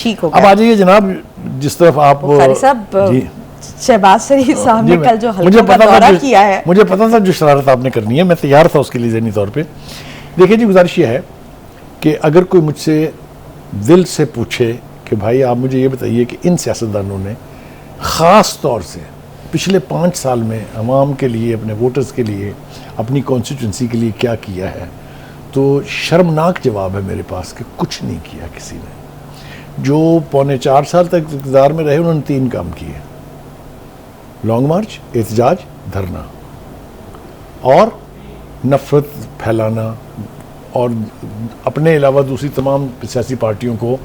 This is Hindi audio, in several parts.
ठीक हो अब गया। आ जाइए जनाब, जिस तरफ आप बुखारी साहब, जी शहबाज शरीफ साहब ने कल जो मुझे हल्कों का पता था दौरा किया है, मुझे पता था जो शरारत आपने करनी है, मैं तैयार था उसके लिए ज़हनी तौर पे। देखिए जी, गुजारिश ये है कि अगर कोई मुझसे दिल से पूछे कि भाई आप मुझे ये बताइए कि इन सियासतदानों ने ख़ास तौर से पिछले 5 साल में अवाम के लिए, अपने वोटर्स के लिए, अपनी कॉन्स्टिट्यूंसी के लिए क्या किया है, तो शर्मनाक जवाब है मेरे पास कि कुछ नहीं किया किसी ने। जो 3.25 साल तक इक़्तिदार में रहे उन्होंने 3 काम किए: लॉन्ग मार्च, एहतजाज, धरना और नफरत फैलाना, और अपने अलावा दूसरी तमाम सियासी पार्टियों को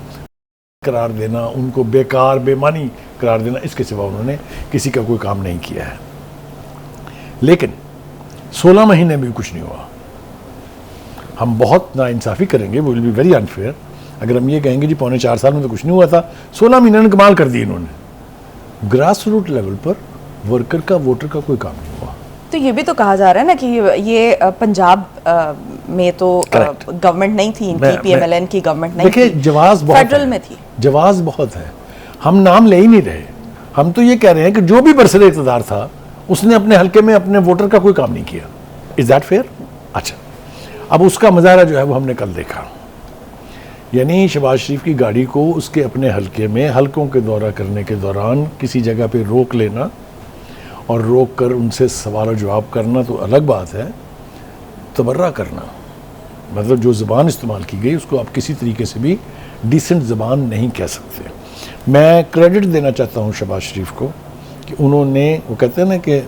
करार देना, उनको बेकार बेमानी करार देना। इसके सिवा उन्होंने किसी का कोई काम नहीं किया है। लेकिन 16 महीने में भी कुछ नहीं हुआ। हम बहुत नाइंसाफ़ी करेंगे, वो विल बी वेरी अनफेयर अगर हम ये कहेंगे जी 3.25 साल में तो कुछ नहीं हुआ था, 16 महीने ने कमाल कर दी इन्होंने। ग्रास रूट लेवल पर वर्कर का, वोटर का कोई काम नहीं हुआ। तो ये भी तो कहा जा रहा है ना कि ये पंजाब में तो गवर्नमेंट नहीं थी इनकी, पीएमएलएन की गवर्नमेंट नहीं थी, देखिए जवाब बहुत फेडरल में थी, जवाब बहुत है। हम नाम ले ही नहीं रहे, हम तो ये कह रहे हैं कि जो भी बरसर इक़्तिदार था उसने अपने हल्के में अपने वोटर का कोई काम नहीं किया। Is that fair? अच्छा, अब उसका मुजाहरा जो है वो हमने कल देखा। यानी शहबाज शरीफ की गाड़ी को उसके अपने हल्के में हल्कों के दौरा करने के दौरान किसी जगह पे रोक लेना और रोक कर उनसे सवाल जवाब करना तो अलग बात है, तबर्रा करना, मतलब जो ज़बान इस्तेमाल की गई उसको आप किसी तरीके से भी डिसेंट ज़बान नहीं कह सकते। मैं क्रेडिट देना चाहता हूँ शहबाज शरीफ को कि उन्होंने, वो कहते हैं ना कि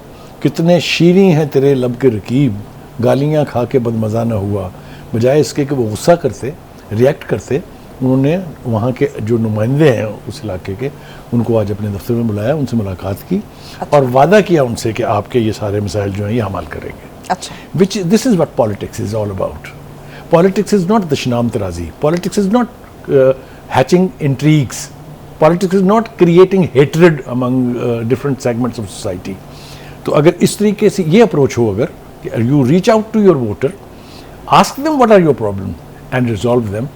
कितने शीरीं हैं तेरे लब के रकीब, गालियाँ खा के बदमज़ा न हुआ, बजाय इसके कि वो गुस्सा करते, रिएक्ट करते, उन्होंने वहाँ के जो नुमाइंदे हैं उस इलाके के, उनको आज अपने दफ्तर में बुलाया, उनसे मुलाकात की और वादा किया उनसे कि आपके ये सारे मसाइल जो हैं ये हमाल करेंगे। अच्छा, which this is what politics is all about. Politics is not दशनाम तराजी, politics is not hatching intrigues, politics is not creating hatred among different segments of society. तो अगर इस तरीके से ये अप्रोच हो, अगर you reach out to your voter, ask them what are your problem and resolve them,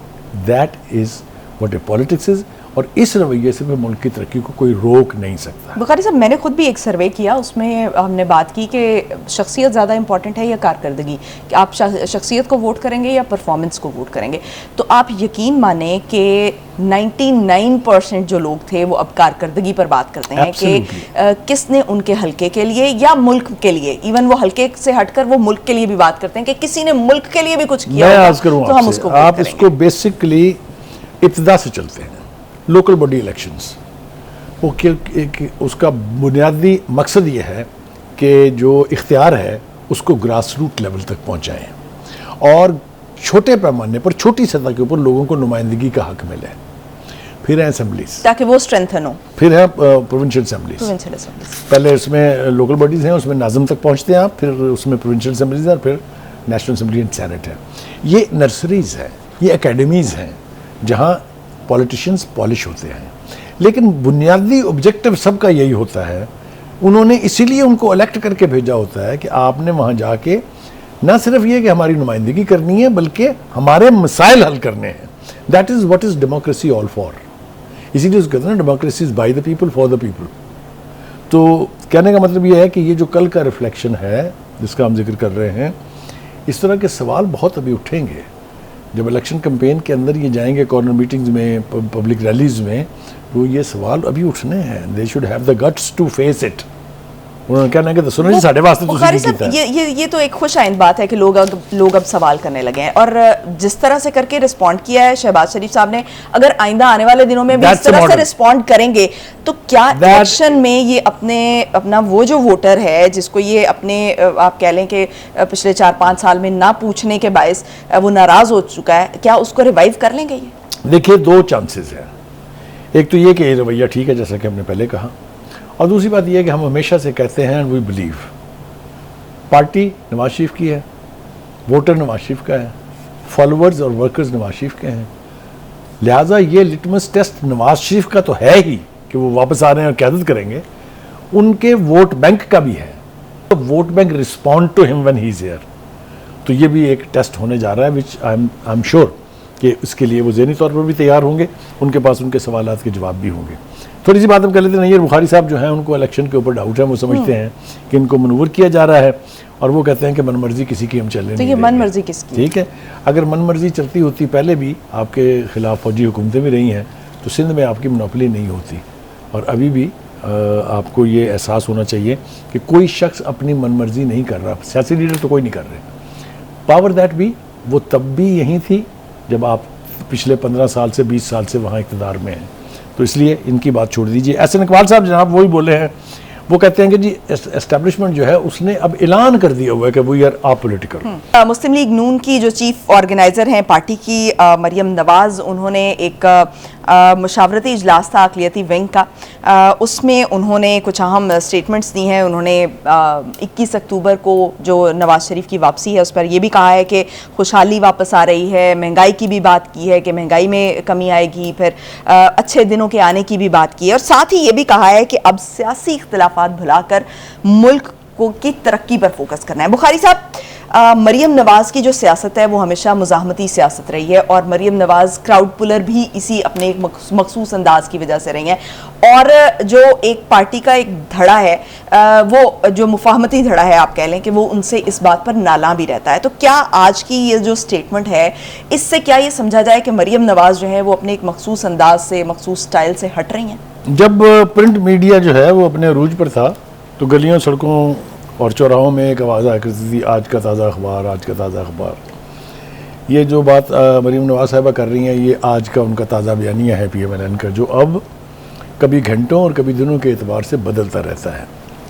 that is what a politics is. और इस रवैये से भी मुल्क की तरक्की को कोई रोक नहीं सकता। बुखारी साहब, मैंने खुद भी एक सर्वे किया, उसमें हमने बात की कि शख्सियत ज़्यादा इंपॉर्टेंट है या कारकर्दगी, कि आप शख्सियत को वोट करेंगे या परफॉर्मेंस को वोट करेंगे। तो आप यकीन माने कि 99% जो लोग थे वो अब कारकर्दगी पर बात करते हैं कि किसने उनके हल्के के लिए या मुल्क के लिए, इवन वो हल्के से हटकर वो मुल्क के लिए भी बात करते हैं कि किसी ने मुल्क के लिए भी कुछ किया तो हम उसको, आप इसको बेसिकली इब्तिदा से चलते हैं। लोकल बॉडी इलेक्शंस, वो उसका बुनियादी मकसद ये है कि जो इख्तियार है उसको ग्रास रूट लेवल तक पहुंचाएं और छोटे पैमाने पर, छोटी सतह के ऊपर लोगों को नुमाइंदगी का हक मिले। फिर है असेंबलीज, ताकि वो स्ट्रेंथन हो। फिर है प्रोविंशियल असेंबलीज। पहले उसमें लोकल बॉडीज हैं, उसमें नाज़म तक पहुंचते हैं आप, फिर उसमें प्रोविंशियल असेंबलीज और फिर नेशनल असेंबली एंड सेनेट है। ये नर्सरीज हैं, ये एकेडमीज़ हैं जहाँ पॉलिटिशियंस पॉलिश होते हैं। लेकिन बुनियादी ऑब्जेक्टिव सबका यही होता है, उन्होंने इसीलिए उनको इलेक्ट करके भेजा होता है कि आपने वहाँ जाके ना सिर्फ ये कि हमारी नुमाइंदगी करनी है बल्कि हमारे मसाइल हल करने हैं। That is what is democracy all for. इसीलिए उसको कहते हैं ना, democracy is by the people for the people. तो कहने का मतलब ये है कि ये जो कल का रिफ्लेक्शन है जिसका हम जिक्र कर रहे हैं, इस तरह के सवाल बहुत अभी उठेंगे जब इलेक्शन कैंपेन के अंदर ये जाएंगे, कॉर्नर मीटिंग्स में, पब्लिक रैलीज में, तो ये सवाल अभी उठने हैं। They should have the guts to face it. उन्होंने कहना है कि सुनो जी साढ़े वास्ते बुखारी साहब, ये तो एक खुश आइंद बात है कि लोग अब सवाल करने लगे हैं, और जिस तरह से करके रिस्पॉन्ड किया है शहबाज शरीफ साहब ने, अगर आइंदा आने वाले दिनों में भी इस तरह से रिस्पॉन्ड करेंगे तो क्या इलेक्शन में ये अपना वो जो वोटर है जिसको ये अपने आप कह लें कि पिछले 4-5 साल में ना पूछने के बायस वो नाराज हो चुका है, क्या उसको रिवाइव कर लेंगे? ये देखिए, 2 चांसेस हैं। एक तो ये कि रवैया ठीक है जैसा कि हमने पहले कहा, और दूसरी बात यह है कि हम हमेशा से कहते हैं we believe, party Nawaz Sharif की है, वोटर नवाज शरीफ का है, फॉलोअर्स और वर्कर्स नवाज शरीफ के हैं, लिहाजा ये लिटमस टेस्ट नवाज शरीफ का तो है ही कि वो वापस आ रहे हैं और क़यादत करेंगे, उनके वोट बैंक का भी है। तो vote bank respond to him when he is here. तो ये भी एक टेस्ट होने जा रहा है विच आई एम श्योर कि इसके लिए वो ज़हनी तौर पर भी तैयार होंगे, उनके पास उनके सवालात के जवाब भी होंगे। थोड़ी सी बात हम कर लेते हैं। नैयर बुखारी साहब जो हैं उनको इलेक्शन के ऊपर डाउट है, वो समझते हैं कि इनको मनूवर किया जा रहा है और वो कहते हैं कि मनमर्जी किसी की हम चलने नहीं देंगे। तो ये मनमर्जी किसकी? ठीक है, अगर मनमर्जी चलती होती, पहले भी आपके खिलाफ फौजी हुकूमतें भी रही हैं, तो सिंध में आपकी मोनोपोली नहीं होती। और अभी भी आपको ये एहसास होना चाहिए कि कोई शख्स अपनी मनमर्जी नहीं कर रहा, सियासी लीडर तो कोई नहीं कर रहे। पावर दैट भी वो तब भी यही थी जब आप पिछले 15 साल से 20 साल से वहाँ इक़्तिदार में हैं। तो इसलिए इनकी बात छोड़ दीजिए। एहसन इकबाल साहब जनाब वही बोले हैं, वो कहते हैं कि जी एस्टेब्लिशमेंट जो है उसने अब ऐलान कर दिया हुआ है कि we are apolitical. Muslim League Noon की जो चीफ ऑर्गेनाइजर हैं पार्टी की मरियम नवाज, उन्होंने एक मुशावरती इजलास था अक़लियती विंग का, उसमें उन्होंने कुछ अहम स्टेटमेंट्स दी हैं। उन्होंने 21 अक्टूबर को जो नवाज शरीफ की वापसी है उस पर यह भी कहा है कि खुशहाली वापस आ रही है, महंगाई की भी बात की है कि महंगाई में कमी आएगी, फिर अच्छे दिनों के आने की भी बात की है, और साथ ही ये भी कहा है कि अब सियासी इख्तिलाफात भुलाकर मुल्क को की तरक्की पर फोकस करना है। बुखारी साहब, मरियम नवाज की जो सियासत है वो हमेशा मुजाहमती सियासत रही है और मरियम नवाज क्राउड पुलर भी इसी अपने एक मखसूस अंदाज की वजह से रही हैं, और जो एक पार्टी का एक धड़ा है वो जो मुफाहमती धड़ा है, आप कह लें कि वो उनसे इस बात पर नाला भी रहता है। तो क्या आज की ये जो स्टेटमेंट है, इससे क्या ये समझा जाए कि मरियम नवाज जो है वो अपने एक मखसूस अंदाज से, मखसूस स्टाइल से हट रही हैं? जब प्रिंट मीडिया जो है वो अपने अरूज पर था तो गलियों, सड़कों और चौराहों में एक आवाज़ आया करती थी, आज का ताज़ा अखबार, आज का ताज़ा अखबार। ये जो बात मरीम नवाज साहिबा कर रही हैं, ये आज का उनका ताज़ा बयानिया है PMLN का, जो अब कभी घंटों और कभी दिनों के एतबार से बदलता रहता है।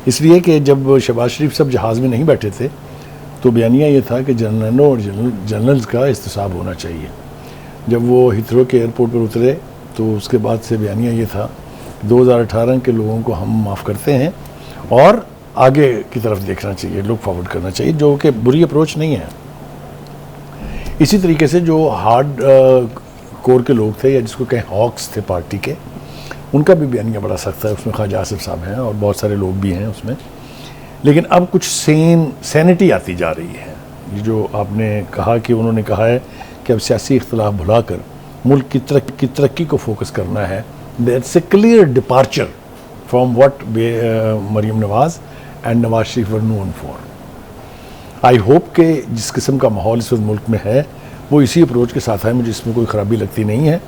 इसलिए कि जब शहबाज शरीफ सब जहाज़ में नहीं बैठे थे तो बयानिया ये था कि जनरलों और जनरल्स का इस्तिसाब होना चाहिए। जब वो हिथरो के एयरपोर्ट पर उतरे तो उसके बाद से बयानिया ये था 2018 के लोगों को हम माफ़ करते हैं और आगे की तरफ देखना चाहिए, लुक फॉरवर्ड करना चाहिए, जो कि बुरी अप्रोच नहीं है। इसी तरीके से जो हार्ड कोर के लोग थे, या जिसको कहें हॉक्स थे पार्टी के, उनका भी बयानिया बड़ा सख्त है। उसमें ख्वाजा आसिफ साहब हैं और बहुत सारे लोग भी हैं उसमें। लेकिन अब कुछ सैनिटी आती जा रही है। ये जो आपने कहा कि उन्होंने कहा है कि अब सियासी इख्तिलाफ भुलाकर मुल्क की तरक्की को फोकस करना है, that's a clear departure from what Maryam Nawaz and Nawaz Sharif were known for. I hope कि जिस किस्म का माहौल इस वक्त मुल्क में है वो इसी अप्रोच के साथ है। मुझे इसमें कोई ख़राबी लगती नहीं है,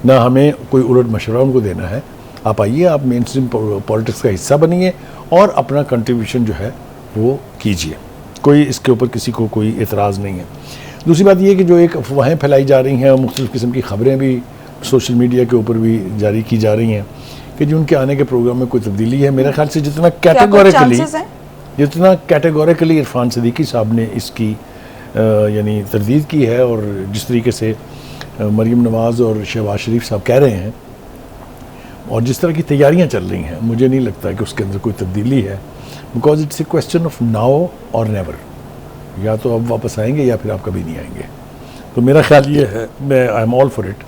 ना हमें कोई उलट मशवरा उनको देना है। आप आइए, आप मेन स्ट्रीम पॉलिटिक्स का हिस्सा बनिए और अपना कंट्रीब्यूशन जो है वो कीजिए। कोई इसके ऊपर किसी को कोई एतराज़ नहीं है। दूसरी बात ये कि जो एक अफवाहें फैलाई जा रही हैं और मुख्तलिफ़ किस्म की ख़बरें भी सोशल मीडिया के ऊपर भी जारी की जा रही हैं कि जो उनके आने के प्रोग्राम में कोई तब्दीली है, मेरे ख्याल से जितना कैटेगोरिकली इरफान सदीकी साहब ने इसकी यानी तरदीद की है और जिस तरीके से मरियम नवाज़ और शहबाज शरीफ साहब कह रहे हैं और जिस तरह की तैयारियां चल रही हैं, मुझे नहीं लगता कि उसके अंदर कोई तब्दीली है। Because it's a question of now और नेवर, या तो अब वापस आएंगे या फिर आप कभी नहीं आएंगे। तो मेरा ख्याल ये है, मैं I am all for it,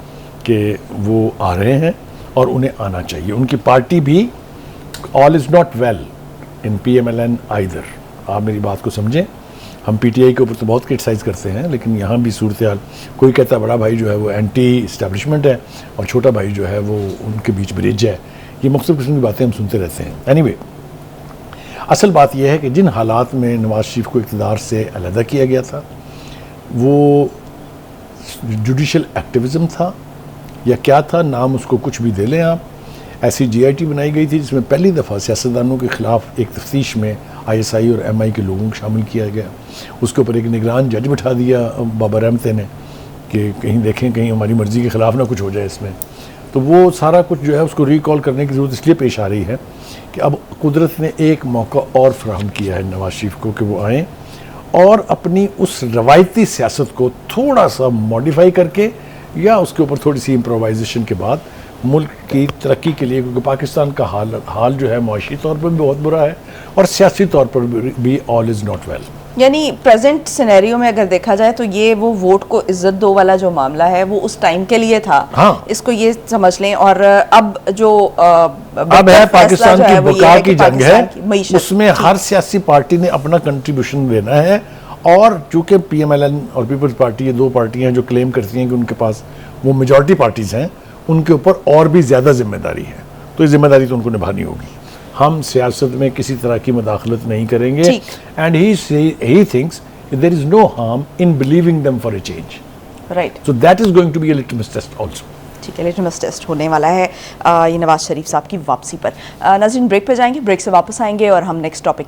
कि वो आ रहे हैं और उन्हें आना चाहिए। उनकी पार्टी भी, all is not well in PMLN either. आप मेरी बात को समझें। हम PTI के ऊपर तो बहुत क्रिटिसाइज़ करते हैं, लेकिन यहाँ भी सूरत हाल, कोई कहता है बड़ा भाई जो है वो एंटी इस्टेब्लिशमेंट है और छोटा भाई जो है वो उनके बीच ब्रिज है। ये मुख्तलिफ़ किस्म की बातें हम सुनते रहते हैं। एनीवे, असल बात यह है कि जिन हालात में नवाज शरीफ को इक़्तिदार से अलहदा किया गया था, वो जुडिशल एक्टिविज़म था या क्या था, नाम उसको कुछ भी दे लें आप। ऐसी GIT बनाई गई थी जिसमें पहली दफ़ा सियासतदानों के ख़िलाफ़ एक तफ्तीश में ISI और MI के लोगों को शामिल किया गया। उसके ऊपर एक निगरान जज बिठा दिया बाबर रहमते ने कि कहीं देखें, कहीं हमारी मर्ज़ी के ख़िलाफ़ ना कुछ हो जाए इसमें। तो वो सारा कुछ जो है उसको रिकॉल करने की ज़रूरत इसलिए पेश आ रही है कि अब कुदरत ने एक मौका और फ्राहम किया है नवाज शरीफ को कि वो आएँ और अपनी उस रवायती सियासत को थोड़ा सा मॉडिफाई करके या उसके ऊपर थोड़ी सी इम्प्रोवाइजेशन के बाद मुल्क की तरक्की के लिए, क्योंकि पाकिस्तान का हाल जो है माशी तौर पर भी बहुत बुरा है और सियासी तौर पर भी ऑल इज़ नॉट वेल। यानी प्रेजेंट सिनेरियो में अगर देखा जाए तो ये वो वोट को इज्जत दो वाला जो मामला है वो उस टाइम के लिए था। हाँ। इसको ये समझ लें। और अब जो अब है पाकिस्तान की बका की जंग है, उसमें हर सियासी पार्टी ने अपना कंट्रीब्यूशन देना है और चूंकि PMLN और पीपल्स पार्टी ये दो पार्टियां जो क्लेम करती हैं कि उनके पास वो मेजॉरिटी पार्टीज हैं, उनके ऊपर और भी ज़्यादा जिम्मेदारी है, तो ये जिम्मेदारी तो उनको निभानी होगी। हम सियासत में किसी तरह की मुदाखलत नहीं करेंगे, and he thinks there is no harm in believing them for a change, right. So that is going to be a litmus test also. ठीक है, लिटमस टेस्ट होने वाला है ये नवाज शरीफ साहब की वापसी पर। नाज़रीन, ब्रेक पे जाएंगे, ब्रेक से वापस आएंगे और हम नेक्स्ट टॉपिक